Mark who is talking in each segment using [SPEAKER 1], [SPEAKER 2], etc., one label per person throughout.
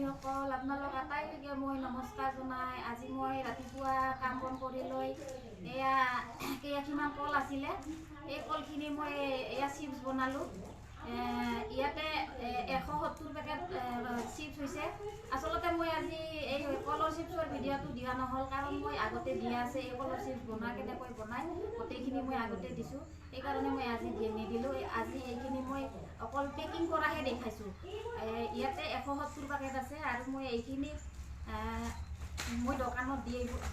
[SPEAKER 1] সকল আপোনালোক আটাইলৈকে মই নমস্কাৰ জনাই আজি মই ৰাতিপুৱা কাম বন কৰি লৈ এয়া কেইখিনিমান কল আছিলে এই কলখিনি মই এয়া চিপছ বনালোঁ ইয়াতে 170 পেকেট চিপছ হৈছে আচলতে মই আজি এই কলৰ চিপছৰ ভিডিঅ'টো দিয়া নহ'ল কাৰণ মই আগতে দিয়া আছে এই কলৰ চিপছ বনোৱা কেনেকৈ বনাই গোটেইখিনি মই আগতে দিছোঁ এইকাৰণে মই আজি নিদিলোঁ আজি এইখিনি মই অকল পেকিং কৰাহে দেখাইছোঁ ইয়াতে 170 পেকেট আছে আৰু মই এইখিনি মই দোকানত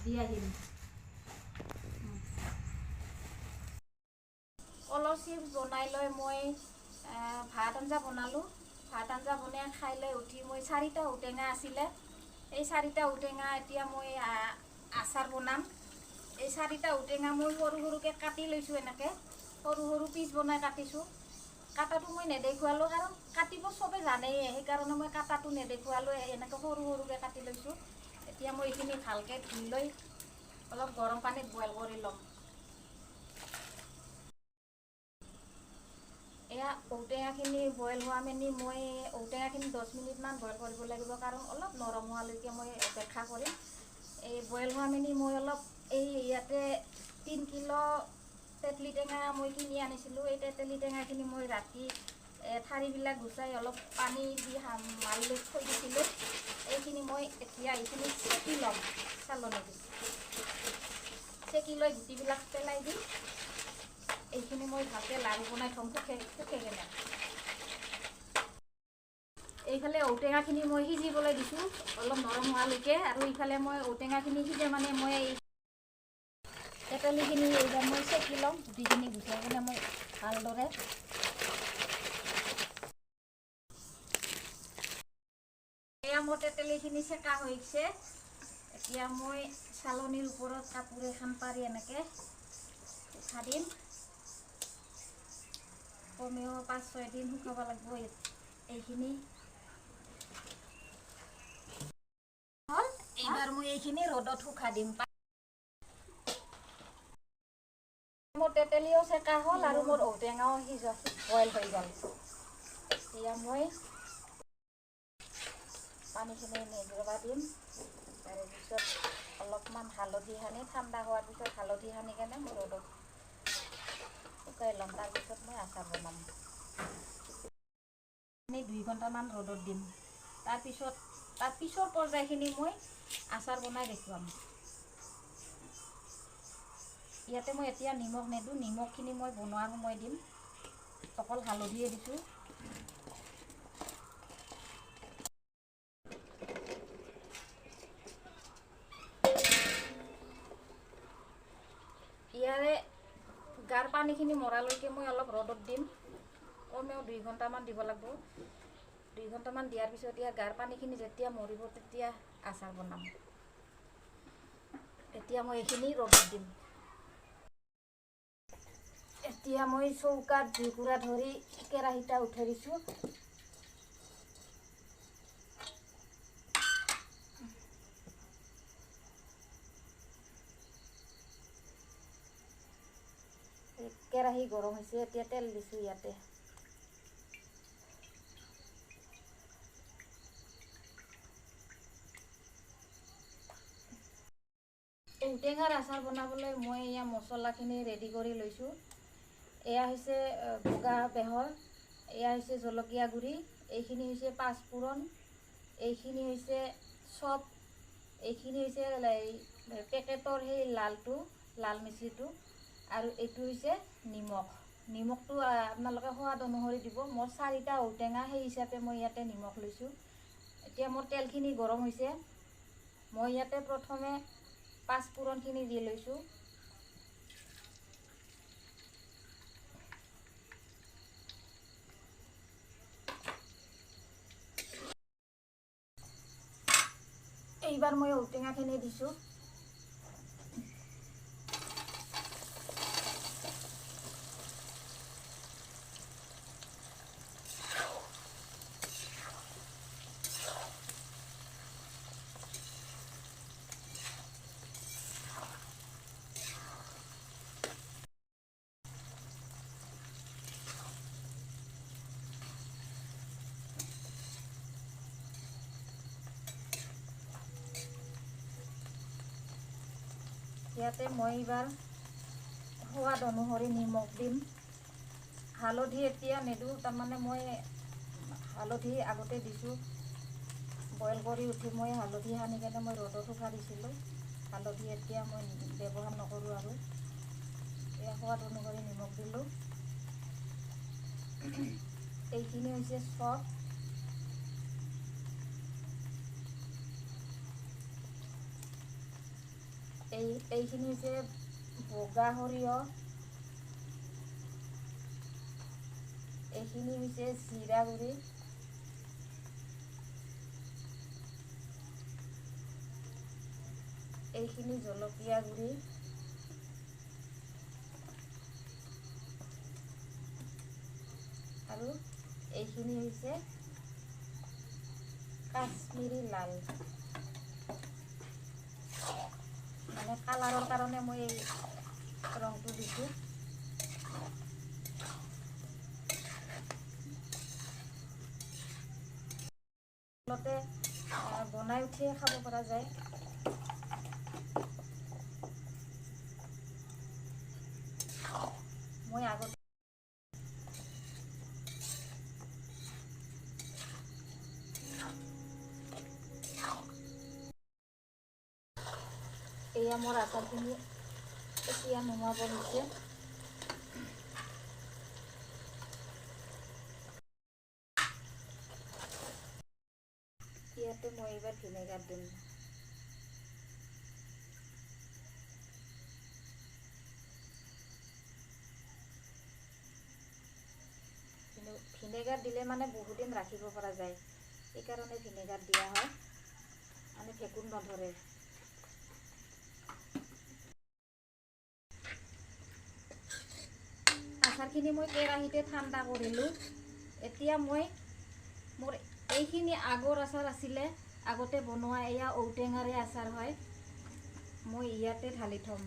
[SPEAKER 1] দি আহিম কলৰ চিপছ বনাই লৈ মই ভাত আঞ্জা বনালোঁ ভাত আঞ্জা বনাই খাই লৈ উঠি মই 4টা ঔটেঙা আছিলে এই 4টা ঔটেঙা এতিয়া মই আচাৰ বনাম এই 4টা ঔটেঙা মই সৰু সৰুকৈ কাটি লৈছোঁ এনেকৈ সৰু সৰু পিচ বনাই কাটিছোঁ কাটাটো মই নেদেখুৱালোঁ কাৰণ কাটিব চবে জানেই সেইকাৰণে মই কাটাটো নেদেখুৱালোঁ এনেকৈ সৰু সৰুকৈ কাটি লৈছোঁ এতিয়া মই এইখিনি ভালকৈ ধুই লৈ অলপ গৰম পানীত বইল কৰি ল'ম এয়া ঔটেঙাখিনি বইল হোৱা মানি মই ঔটেঙাখিনি 10 মিনিটমান বইল কৰিব লাগিব কাৰণ অলপ নৰম হোৱালৈকে মই অপেক্ষা কৰিম এই বইল হোৱা মানি মই অলপ এই ইয়াতে 3 কিলো তেতলি টেঙা মই কিনি আনিছিলোঁ এই তেতলি টেঙাখিনি মই ৰাতি ঠাৰিবিলাক গুচাই অলপ পানী দি মাৰি লৈ থৈ দিছিলোঁ এইখিনি মই এতিয়া এইখিনি চেকি ল'ম চালনীত চেকি লৈ গুটিবিলাক পেলাই দিম এইখিনি মই ভালকৈ লাড়ু বনাই থ'ম শুকাই এইফালে ঔটেঙাখিনি মই সিজিবলৈ দিছোঁ অলপ নৰম হোৱালৈকে আৰু ইফালে মই ঔটেঙাখিনি সিজে মানে মই তেতেলিখিনি এইবাৰ মই চেকি ল'ম গুটিখিনি গুচাই কিনে মই ভালদৰে এয়া মোৰ তেতেলিখিনি চেকা হৈছে এতিয়া মই চালনীৰ ওপৰত কাপোৰ এখন পাৰি এনেকৈ শুকা দিম কমেও 5-6 দিন শুকাব লাগিব এইখিনি হ'ল এইবাৰ মই এইখিনি ৰ'দত শুকা দিম মোৰ তেতেলিও চেকা হ'ল আৰু মোৰ ঔটেঙাও বইল হৈ গ'ল এতিয়া মই পানীখিনি নিগৰাব দিম তাৰপিছত অলপমান হালধি সানি ঠাণ্ডা হোৱাৰ পিছত হালধি সানি কেনে মই ৰ'দত শুকাই ল'ম তাৰপিছত মই আচাৰ বনাম 2 ঘণ্টামান ৰ'দত দিম তাৰ পিছৰ পৰ্যায়খিনি মই আচাৰ বনাই দেখুৱাম ইয়াতে মই এতিয়া নিমখ নিদিওঁ নিমখখিনি মই বনোৱাৰ সময় দিম অকল হালধিয়ে দিছোঁ ইয়াৰে গাৰ পানীখিনি মৰালৈকে মই অলপ ৰ'দত দিম কমেও 2 ঘণ্টামান দিব লাগিব 2 ঘণ্টামান দিয়াৰ পিছত ইয়াৰ গাৰ পানীখিনি যেতিয়া মৰিব তেতিয়া আচাৰ বনাম এতিয়া মই এইখিনি ৰ'দত দিম এতিয়া মই চৌকাত জুইকুৰা ধৰি কেৰাহীটা উঠাই দিছোঁ কেৰাহী গৰম হৈছে এতিয়া তেল দিছোঁ ইয়াতে ঔটেঙাৰ আচাৰ বনাবলৈ মই এয়া মছলাখিনি ৰেডি কৰি লৈছোঁ এয়া হৈছে বগা বেহৰ এয়া হৈছে জলকীয়া গুড়ি এইখিনি হৈছে পাঁচফোৰণ এইখিনি হৈছে চপ এইখিনি হৈছে পেকেটৰ সেই লাল মিচিটো আৰু এইটো হৈছে নিমখটো আপোনালোকে সোৱাদ অনুসৰি দিব মোৰ 4টা ঔটেঙা সেই হিচাপে মই ইয়াতে নিমখ লৈছোঁ এতিয়া মোৰ তেলখিনি গৰম হৈছে মই ইয়াতে প্ৰথমে পাঁচফোৰণখিনি দি লৈছোঁ এইবাৰ মই ঔটেঙাখিনি দিছোঁ ইয়াতে মই এইবাৰ সোৱাদ অনুসৰি নিমখ দিম। হালধি এতিয়া নিদিওঁ, তাৰমানে মই হালধি আগতে দিছোঁ। বইল কৰি উঠি মই হালধি সানি কেনে মই ৰ'দত শুকাই দিছিলোঁ। হালধি এতিয়া মই ব্যৱহাৰ নকৰোঁ আৰু এয়া সোৱাদ অনুসৰি নিমখ দিলোঁ। এইখিনি হৈছে চপ। এইখিনি হৈছে বগা সৰিয়হ। এইখিনি হৈছে জিৰা গুড়ি। এইখিনি জলকীয়া গুড়ি। আৰু এইখিনি হৈছে কাশ্মীৰী লাল, মানে কালাৰৰ কাৰণে মই এই ৰংটো দিছোঁ। আচলতে বনাই উঠিয়ে খাব পৰা যায়। মই আগতে এয়া মোৰ আচাৰখিনি এতিয়া নমাব হৈছে। ইয়াতে মই এইবাৰ ভিনেগাৰ দিম। ভিনেগাৰ দিলে মানে বহুত দিন ৰাখিব পৰা যায়, সেইকাৰণে ভিনেগাৰ দিয়া হয়, মানে ভেঁকুৰ নধৰে। আচাৰখিনি মই কেৰাহীতে ঠাণ্ডা কৰিলোঁ। এতিয়া মই মোৰ এইখিনি আগৰ আচাৰ আছিলে, আগতে বনোৱা এয়া ঔটেঙাৰে আচাৰ হয়, মই ইয়াতে ঢালি থ'ম।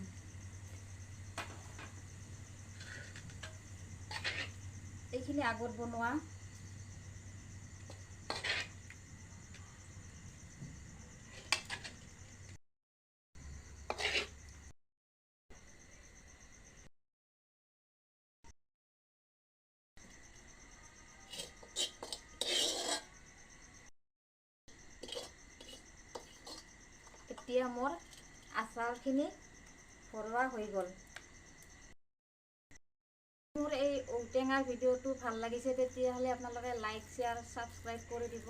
[SPEAKER 1] এইখিনি আগত বনোৱা। এতিয়া মোৰ আচাৰখিনি ভৰোৱা হৈ গ'ল। মোৰ এই ঔটেঙাৰ ভিডিঅ'টো ভাল লাগিছে তেতিয়াহ'লে আপোনালোকে লাইক, শ্বেয়াৰ, ছাবস্ক্ৰাইব কৰি দিব।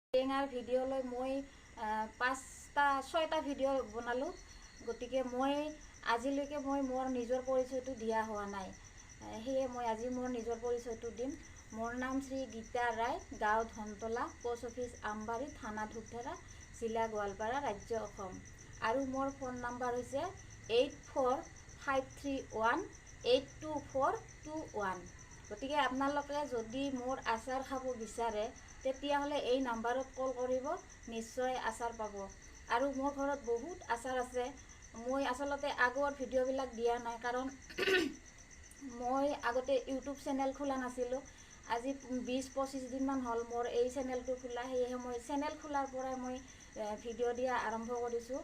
[SPEAKER 1] ঔটেঙাৰ ভিডিঅ' লৈ মই 6টা ভিডিঅ' বনালোঁ, গতিকে মই আজিলৈকে মোৰ নিজৰ পৰিচয়টো দিয়া হোৱা নাই, সেয়ে মই আজি মোৰ নিজৰ পৰিচয়টো দিম। মোৰ নাম শ্ৰী গীতা ৰায়, গাঁও ধনতলা, পোষ্ট অফিচ আমবাৰী, থানা ধূপধাৰা, জিলা গোৱালপাৰা, ৰাজ্য অসম। আৰু মোৰ ফোন নাম্বাৰ হৈছে 8453182421। গতিকে আপোনালোকে যদি মোৰ আচাৰ খাব বিচাৰে তেতিয়াহ'লে এই নাম্বাৰত কল কৰিব, নিশ্চয় আচাৰ পাব। আৰু মোৰ ঘৰত বহুত আচাৰ আছে। মই আচলতে আগৰ ভিডিঅ'বিলাক দিয়া নাই, কাৰণ মই আগতে ইউটিউব চেনেল খোলা নাছিলোঁ। আজি 20-25 দিনমান হ'ল মোৰ এই চেনেলটো খোলা, সেয়েহে মই চেনেল খোলাৰ পৰাই মই ভিডিঅ' দিয়া আৰম্ভ কৰিছোঁ।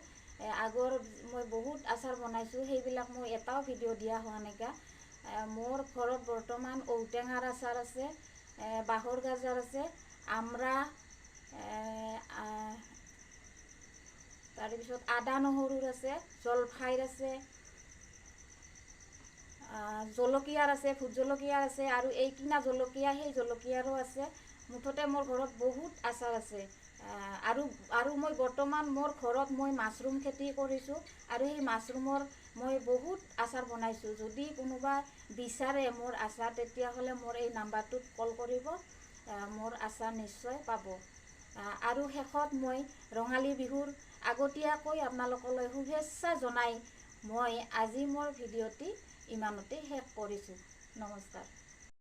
[SPEAKER 1] আগৰ মই বহুত আচাৰ বনাইছোঁ, সেইবিলাক মই এটাও ভিডিঅ' দিয়া হোৱা নাইকা। মোৰ ঘৰত বৰ্তমান ঔটেঙাৰ আচাৰ আছে, বাঁহৰ গাজাৰ আছে, আমৰা, তাৰপিছত আদা নহৰুৰ আছে, জলফাইৰ আছে, জলকীয়াৰ আছে, ভোট জলকীয়াৰ আছে, আৰু এই কিনা জলকীয়া সেই জলকীয়াৰো আছে। মুঠতে মোৰ ঘৰত বহুত আচাৰ আছে। আৰু মই বৰ্তমান মোৰ ঘৰত মই মাছৰুম খেতি কৰিছোঁ, আৰু সেই মাছৰুমৰ মই বহুত আচাৰ বনাইছোঁ। যদি কোনোবা বিচাৰে মোৰ আচাৰ তেতিয়াহ'লে মোৰ এই নাম্বাৰটোত কল কৰিব, মোৰ আচাৰ নিশ্চয় পাব। আৰু শেষত মই ৰঙালী বিহুৰ আগতীয়াকৈ আপোনালোকলৈ শুভেচ্ছা জনাই মই আজি মোৰ ভিডিঅ'টি ইমানতে শেষ কৰিছোঁ। নমস্কাৰ।